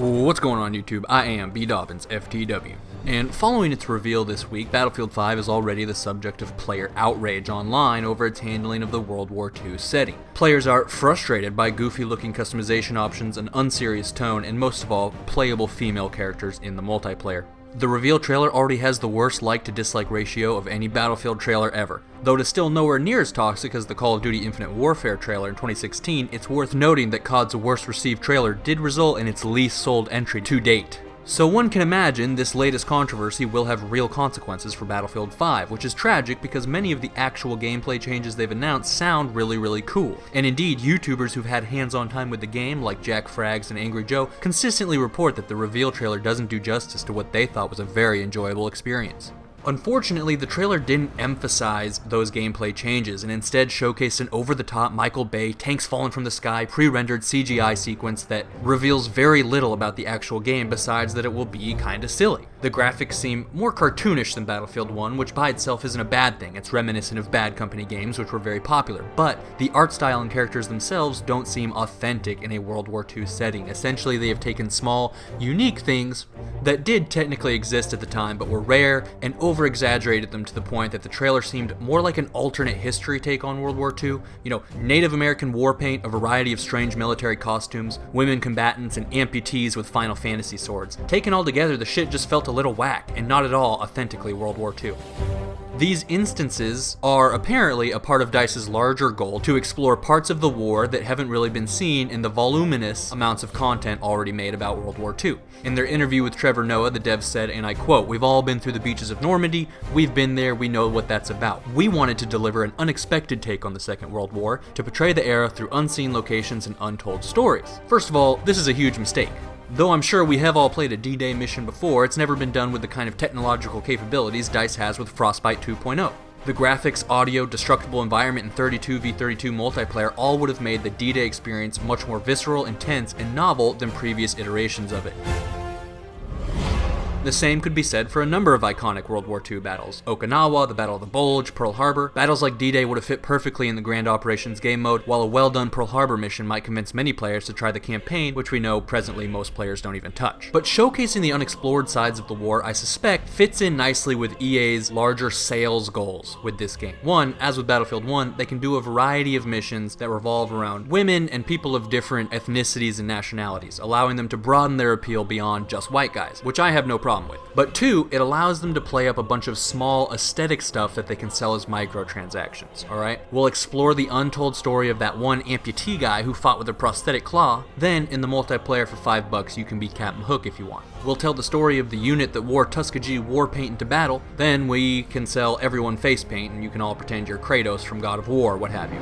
What's going on YouTube? I am Dukedobbins, FTW. And following its reveal this week, Battlefield 5 is already the subject of player outrage online over its handling of the World War II setting. Players are frustrated by goofy-looking customization options, an unserious tone, and most of all, playable female characters in the multiplayer. The reveal trailer already has the worst like-to-dislike ratio of any Battlefield trailer ever. Though it is still nowhere near as toxic as the Call of Duty Infinite Warfare trailer in 2016, it's worth noting that COD's worst received trailer did result in its least sold entry to date. So one can imagine this latest controversy will have real consequences for Battlefield 5, which is tragic because many of the actual gameplay changes they've announced sound really cool. And indeed, YouTubers who've had hands-on time with the game, like Jack Frags and Angry Joe, consistently report that the reveal trailer doesn't do justice to what they thought was a very enjoyable experience. Unfortunately, the trailer didn't emphasize those gameplay changes and instead showcased an over-the-top Michael Bay, tanks falling from the sky, pre-rendered CGI sequence that reveals very little about the actual game besides that it will be kinda silly. The graphics seem more cartoonish than Battlefield 1, which by itself isn't a bad thing. It's reminiscent of Bad Company games, which were very popular, but the art style and characters themselves don't seem authentic in a World War II setting. Essentially, they have taken small, unique things that did technically exist at the time, but were rare, and over-exaggerated them to the point that the trailer seemed more like an alternate history take on World War II. Native American war paint, a variety of strange military costumes, women combatants, and amputees with Final Fantasy swords. Taken all together, the shit just felt a little whack, and not at all authentically World War II. These instances are apparently a part of DICE's larger goal to explore parts of the war that haven't really been seen in the voluminous amounts of content already made about World War II. In their interview with Trevor Noah, the devs said, and I quote, "We've all been through the beaches of Normandy, we've been there, we know what that's about. We wanted to deliver an unexpected take on the Second World War, to portray the era through unseen locations and untold stories." First of all, this is a huge mistake. Though I'm sure we have all played a D-Day mission before, it's never been done with the kind of technological capabilities DICE has with Frostbite 2.0. The graphics, audio, destructible environment, and 32v32 multiplayer all would have made the D-Day experience much more visceral, intense, and novel than previous iterations of it. The same could be said for a number of iconic World War II battles. Okinawa, the Battle of the Bulge, Pearl Harbor. Battles like D-Day would have fit perfectly in the Grand Operations game mode, while a well-done Pearl Harbor mission might convince many players to try the campaign, which we know presently most players don't even touch. But showcasing the unexplored sides of the war, I suspect, fits in nicely with EA's larger sales goals with this game. One, as with Battlefield 1, they can do a variety of missions that revolve around women and people of different ethnicities and nationalities, allowing them to broaden their appeal beyond just white guys, which I have no problem with. But two, it allows them to play up a bunch of small aesthetic stuff that they can sell as microtransactions, alright? We'll explore the untold story of that one amputee guy who fought with a prosthetic claw. Then, in the multiplayer for $5, you can beat Captain Hook if you want. We'll tell the story of the unit that wore Tuskegee war paint into battle. Then we can sell everyone face paint and you can all pretend you're Kratos from God of War, what have you.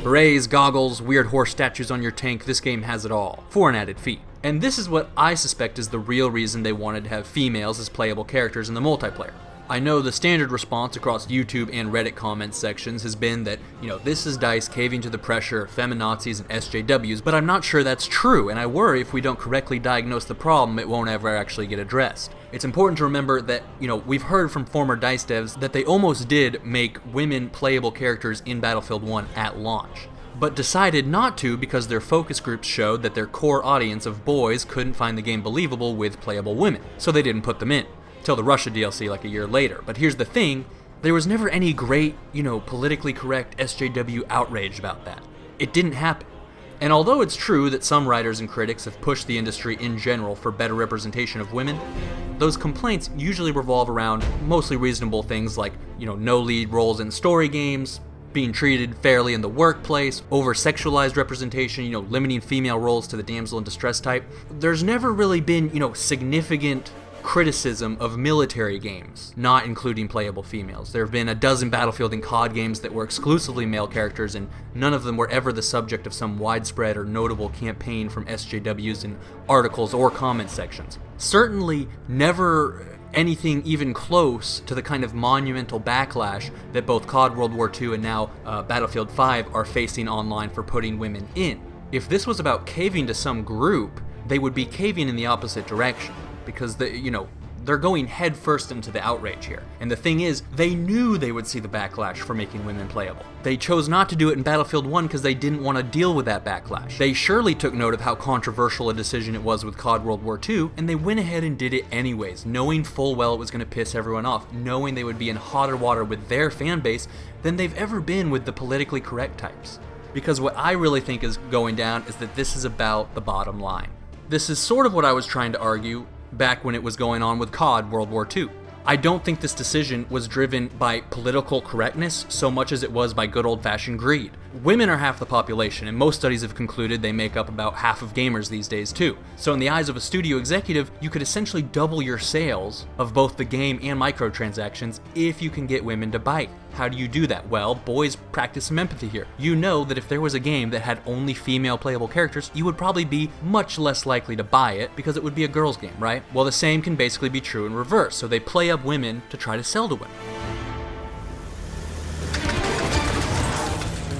Berets, goggles, weird horse statues on your tank, this game has it all, for an added fee. And this is what I suspect is the real reason they wanted to have females as playable characters in the multiplayer. I know the standard response across YouTube and Reddit comment sections has been that, this is DICE caving to the pressure of feminazis and SJWs, but I'm not sure that's true, and I worry if we don't correctly diagnose the problem, it won't ever actually get addressed. It's important to remember that, we've heard from former DICE devs that they almost did make women playable characters in Battlefield 1 at launch, but decided not to because their focus groups showed that their core audience of boys couldn't find the game believable with playable women, so they didn't put them in. Till the Russia DLC like a year later. But here's the thing, there was never any great, politically correct SJW outrage about that. It didn't happen. And although it's true that some writers and critics have pushed the industry in general for better representation of women, those complaints usually revolve around mostly reasonable things like, no lead roles in story games, being treated fairly in the workplace, over-sexualized representation, limiting female roles to the damsel in distress type. There's never really been, significant criticism of military games, not including playable females. There have been a dozen Battlefield and COD games that were exclusively male characters, and none of them were ever the subject of some widespread or notable campaign from SJWs in articles or comment sections. Certainly never anything even close to the kind of monumental backlash that both COD World War II and now Battlefield 5 are facing online for putting women in. If this was about caving to some group, they would be caving in the opposite direction. Because the They're going headfirst into the outrage here. And the thing is, they knew they would see the backlash for making women playable. They chose not to do it in Battlefield 1 because they didn't want to deal with that backlash. They surely took note of how controversial a decision it was with COD World War II, and they went ahead and did it anyways, knowing full well it was going to piss everyone off, knowing they would be in hotter water with their fan base than they've ever been with the politically correct types. Because what I really think is going down is that this is about the bottom line. This is sort of what I was trying to argue back when it was going on with COD World War II. I don't think this decision was driven by political correctness so much as it was by good old-fashioned greed. Women are half the population, and most studies have concluded they make up about half of gamers these days too. So in the eyes of a studio executive, you could essentially double your sales of both the game and microtransactions if you can get women to bite. How do you do that? Well, boys, practice some empathy here. You know that if there was a game that had only female playable characters, you would probably be much less likely to buy it because it would be a girls' game, right? Well, the same can basically be true in reverse, so they play up women to try to sell to women.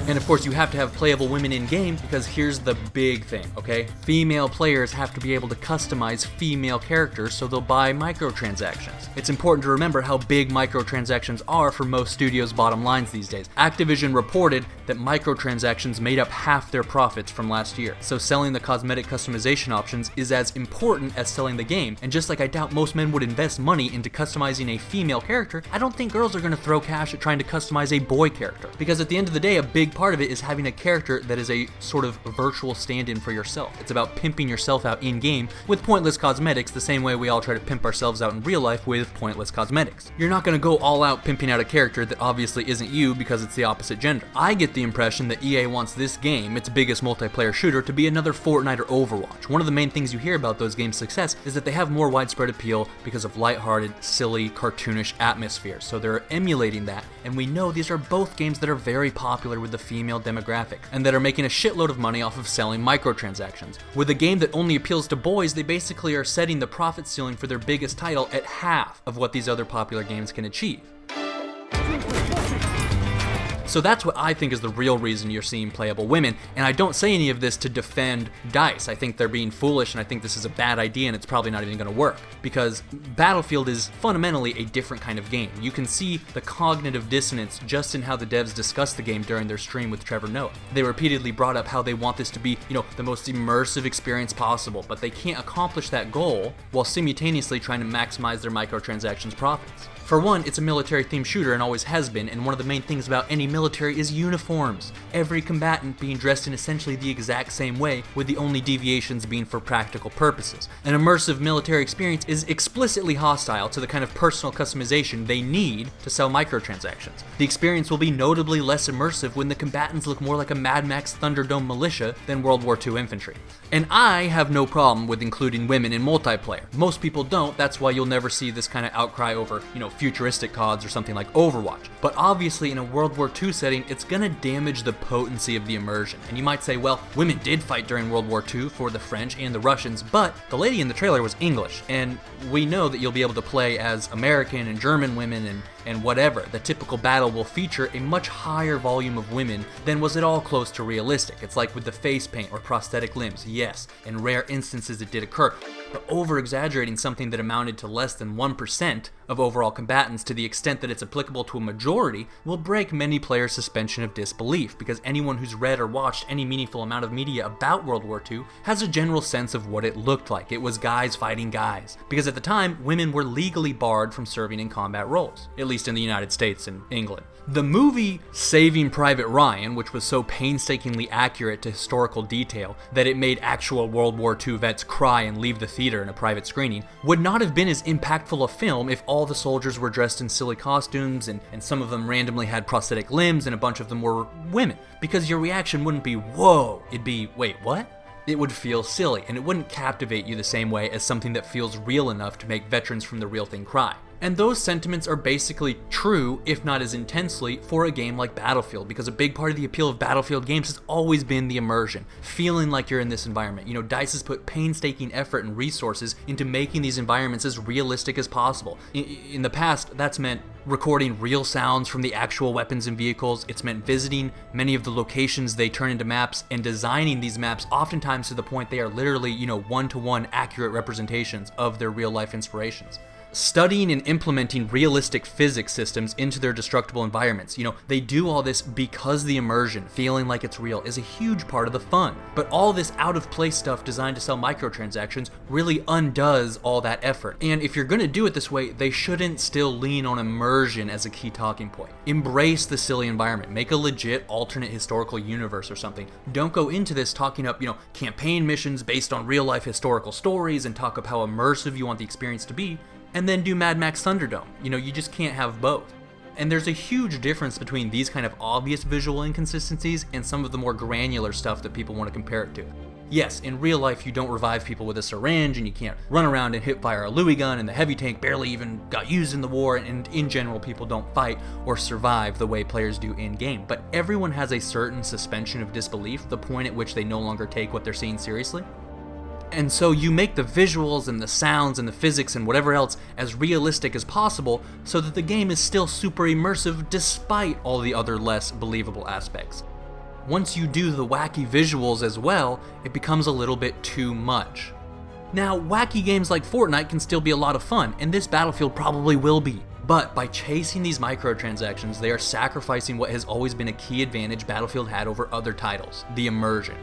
And of course, you have to have playable women in game because here's the big thing, okay? Female players have to be able to customize female characters, so they'll buy microtransactions. It's important to remember how big microtransactions are for most studios' bottom lines these days. Activision reported that microtransactions made up half their profits from last year. So selling the cosmetic customization options is as important as selling the game. And just like I doubt most men would invest money into customizing a female character, I don't think girls are going to throw cash at trying to customize a boy character. Because at the end of the day, a big part of it is having a character that is a sort of virtual stand-in for yourself. It's about pimping yourself out in-game with pointless cosmetics the same way we all try to pimp ourselves out in real life with pointless cosmetics. You're not going to go all out pimping out a character that obviously isn't you because it's the opposite gender. I get the impression that EA wants this game, its biggest multiplayer shooter, to be another Fortnite or Overwatch. One of the main things you hear about those games' success is that they have more widespread appeal because of lighthearted, silly, cartoonish atmospheres. So they're emulating that, and we know these are both games that are very popular with the female demographic, and that are making a shitload of money off of selling microtransactions. With a game that only appeals to boys, they basically are setting the profit ceiling for their biggest title at half of what these other popular games can achieve. So that's what I think is the real reason you're seeing playable women, and I don't say any of this to defend DICE. I think they're being foolish, and I think this is a bad idea, and it's probably not even going to work, because Battlefield is fundamentally a different kind of game. You can see the cognitive dissonance just in how the devs discussed the game during their stream with Trevor Noah. They repeatedly brought up how they want this to be, the most immersive experience possible, but they can't accomplish that goal while simultaneously trying to maximize their microtransactions profits. For one, it's a military-themed shooter and always has been, and one of the main things about any military is uniforms. Every combatant being dressed in essentially the exact same way, with the only deviations being for practical purposes. An immersive military experience is explicitly hostile to the kind of personal customization they need to sell microtransactions. The experience will be notably less immersive when the combatants look more like a Mad Max Thunderdome militia than World War II infantry. And I have no problem with including women in multiplayer. Most people don't, that's why you'll never see this kind of outcry over, futuristic CODs or something like Overwatch. But obviously in a World War II setting, it's gonna damage the potency of the immersion. And you might say, well, women did fight during World War II for the French and the Russians, but the lady in the trailer was English, and we know that you'll be able to play as American and German women and whatever. The typical battle will feature a much higher volume of women than was at all close to realistic. It's like with the face paint or prosthetic limbs, yes, in rare instances it did occur, but over-exaggerating something that amounted to less than 1% of overall combatants to the extent that it's applicable to a majority will break many players' suspension of disbelief, because anyone who's read or watched any meaningful amount of media about World War II has a general sense of what it looked like. It was guys fighting guys. Because at the time, women were legally barred from serving in combat roles, at least in the United States and England. The movie Saving Private Ryan, which was so painstakingly accurate to historical detail that it made actual World War II vets cry and leave the theater in a private screening, would not have been as impactful a film if all the soldiers were dressed in silly costumes and some of them randomly had prosthetic limbs and a bunch of them were women. Because your reaction wouldn't be, whoa, it'd be, wait, what? It would feel silly, and it wouldn't captivate you the same way as something that feels real enough to make veterans from the real thing cry. And those sentiments are basically true, if not as intensely, for a game like Battlefield, because a big part of the appeal of Battlefield games has always been the immersion, feeling like you're in this environment. DICE has put painstaking effort and resources into making these environments as realistic as possible. In the past, that's meant recording real sounds from the actual weapons and vehicles. It's meant visiting many of the locations they turn into maps and designing these maps oftentimes to the point they are literally, one-to-one accurate representations of their real-life inspirations. studying and implementing realistic physics systems into their destructible environments. They do all this because the immersion, feeling like it's real, is a huge part of the fun. But all this out-of-place stuff designed to sell microtransactions really undoes all that effort. And if you're gonna do it this way, they shouldn't still lean on immersion as a key talking point. Embrace the silly environment. Make a legit alternate historical universe or something. Don't go into this talking up, campaign missions based on real-life historical stories and talk up how immersive you want the experience to be, and then do Mad Max Thunderdome. You just can't have both. And there's a huge difference between these kind of obvious visual inconsistencies and some of the more granular stuff that people want to compare it to. Yes, in real life you don't revive people with a syringe, and you can't run around and hip fire a Louis gun, and the heavy tank barely even got used in the war, and in general people don't fight or survive the way players do in-game. But everyone has a certain suspension of disbelief, the point at which they no longer take what they're seeing seriously. And so you make the visuals and the sounds and the physics and whatever else as realistic as possible so that the game is still super immersive despite all the other less believable aspects. Once you do the wacky visuals as well, it becomes a little bit too much. Now, wacky games like Fortnite can still be a lot of fun, and this Battlefield probably will be. But by chasing these microtransactions, they are sacrificing what has always been a key advantage Battlefield had over other titles: the immersion.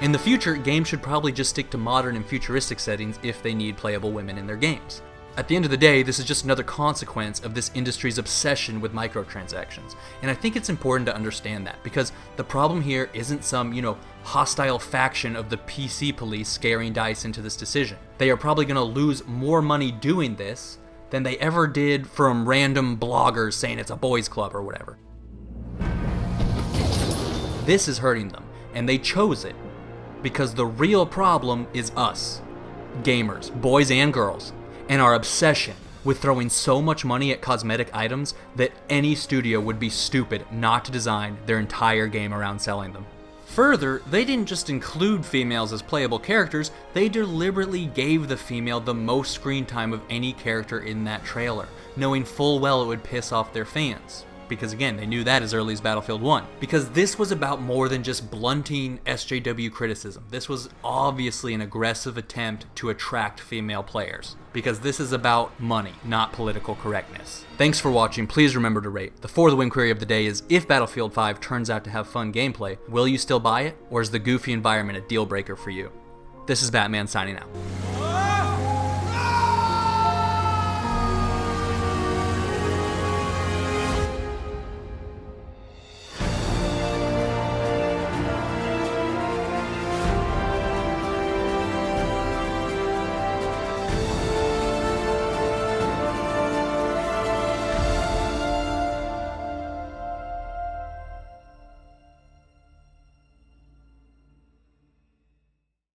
In the future, games should probably just stick to modern and futuristic settings if they need playable women in their games. At the end of the day, this is just another consequence of this industry's obsession with microtransactions. And I think it's important to understand that, because the problem here isn't some, hostile faction of the PC police scaring DICE into this decision. They are probably going to lose more money doing this than they ever did from random bloggers saying it's a boys club or whatever. This is hurting them, and they chose it. Because the real problem is us, gamers, boys and girls, and our obsession with throwing so much money at cosmetic items that any studio would be stupid not to design their entire game around selling them. Further, they didn't just include females as playable characters, they deliberately gave the female the most screen time of any character in that trailer, knowing full well it would piss off their fans. Because again, they knew that as early as Battlefield 1. Because this was about more than just blunting SJW criticism. This was obviously an aggressive attempt to attract female players. Because this is about money, not political correctness. Thanks for watching. Please remember to rate. The For the Win query of the day is, if Battlefield 5 turns out to have fun gameplay, will you still buy it? Or is the goofy environment a deal breaker for you? This is Batman signing out.